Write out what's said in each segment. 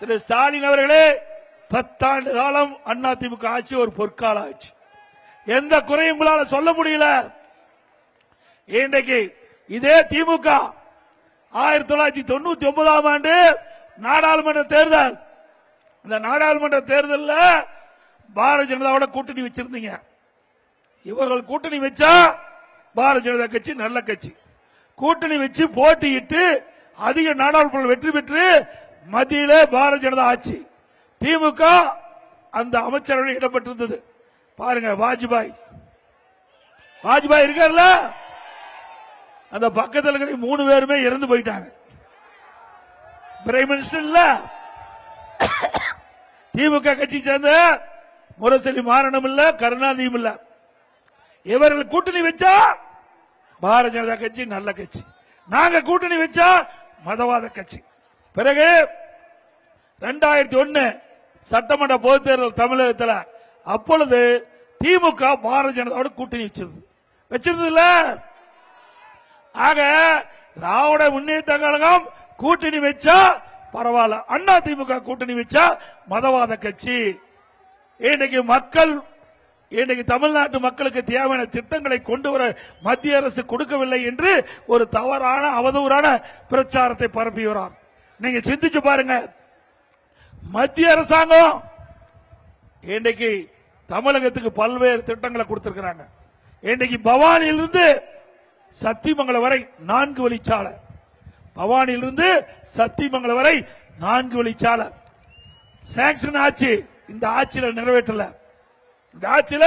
திரு ஸ்டாலின் அவர்களே, 10 ஆண்டு காலம் அதிமுக ஆட்சி ஒரு பொற்கால ஆட்சி. எந்த குறையும் உங்களால சொல்ல முடியல. இன்றைக்கு இதே திமுக 1999ஆம் ஆண்டு நாடாளுமன்ற தேர்தல், இந்த நாடாளுமன்ற தேர்தலில் பாரதிய ஜனதாவோட கூட்டணி வச்சிருந்தீங்க. இவர்கள் கூட்டணி வச்சா பாரதிய ஜனதா கட்சி நல்ல கட்சி, கூட்டணி வச்சு போட்டியிட்டு அதிக நாடாளுமன்ற வெற்றி பெற்று மத்தியிலே பாரதிய ஜனதா ஆட்சி. திமுக அந்த அமைச்சரவை இடம்பெற்றிருந்தது. பாருங்க, வாஜ்பாய் இருக்கார்ல, அந்த பக்கத்தில் இருக்கிற 3 பேருமே இறந்து போயிட்டாங்க. பிரைம் மினிஸ்டர் இல்ல, திமுக கட்சி சேர்ந்த முரசொலி மாறனும் இல்ல, கருணாநிதியும் இல்ல. இவர்கள் கூட்டணி வச்சா பாரதிய ஜனதா கட்சி நல்ல கட்சி, நாங்க கூட்டணி வச்சா மதவாத கட்சி. பிறகு 2001 சட்டமன்ற பொதுத் தேர்தல் தமிழகத்தில், அப்பொழுது திமுக பாரதிய ஜனதாவோட கூட்டணி வச்சிருந்தது இல்ல. ஆக திராவிட முன்னேற்ற கழகம் கூட்டணி வச்சா பரவாயில்ல, அண்ணா திமுக கூட்டணி வச்சா மதவாத கட்சி. இன்றைக்கு தமிழ்நாட்டு மக்களுக்கு தேவையான திட்டங்களை கொண்டு வர மத்திய அரசு கொடுக்கவில்லை என்று ஒரு தவறான அவதூறான பிரச்சாரத்தை பரப்பி வரார். நீங்க சிந்திச்சு பாருங்க, மத்திய அரசாங்கம் இன்றைக்கு தமிழகத்துக்கு பல்வேறு திட்டங்களை கொடுத்திருக்கிறாங்க. இன்றைக்கு பவானியிலிருந்து சத்தியமங்கலம் வரை 4 வழிச்சாலை, பவானியிலிருந்து சத்தியமங்கலம் வரை 4 வழிச்சாலை சாங்ஷன் ஆச்சு. இந்த ஆட்சியில நிறைவேற்றல. இந்த ஆட்சியில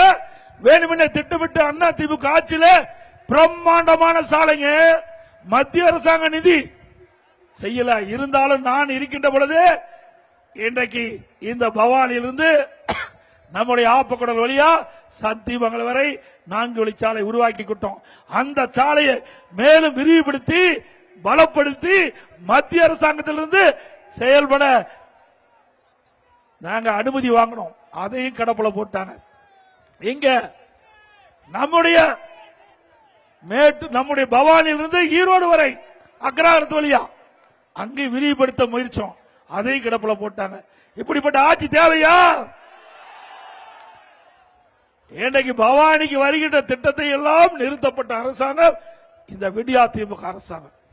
வேணுமென திட்டமிட்டு அண்ணா திமுக ஆட்சியில பிரம்மாண்டமான சாலைங்க மத்திய அரசாங்க நிதி செய்யல. இருந்தாலும் நான் இருக்கின்ற பொழுது இன்றைக்கு இந்த பவானியிலிருந்து நம்முடைய ஆப்பக்குடல் வழியா சத்தியமங்கலம் வரை 4 வழிச்சாலை உருவாக்கி கொடுத்தோம். அந்த சாலையை மேலும் விரிவுபடுத்தி பலப்படுத்தி மத்திய அரசாங்கத்திலிருந்து செயல்பட நாங்க அனுமதி வாங்கினோம். அதையும் கடப்புல போட்டாங்க. இங்க நம்முடைய பவானியிலிருந்து ஈரோடு வரை அக்ராரத்து வழியா அங்கே விரிவுபடுத்த முயற்சிச்சோம். அதையும் கிடப்புல போட்டாங்க. இப்படிப்பட்ட ஆட்சி தேவையா? இன்றைக்கு பவானிக்கு வருகின்ற திட்டத்தை எல்லாம் நிறுத்தப்பட்ட அரசாங்கம் இந்த விடியா திமுக அரசாங்கம்.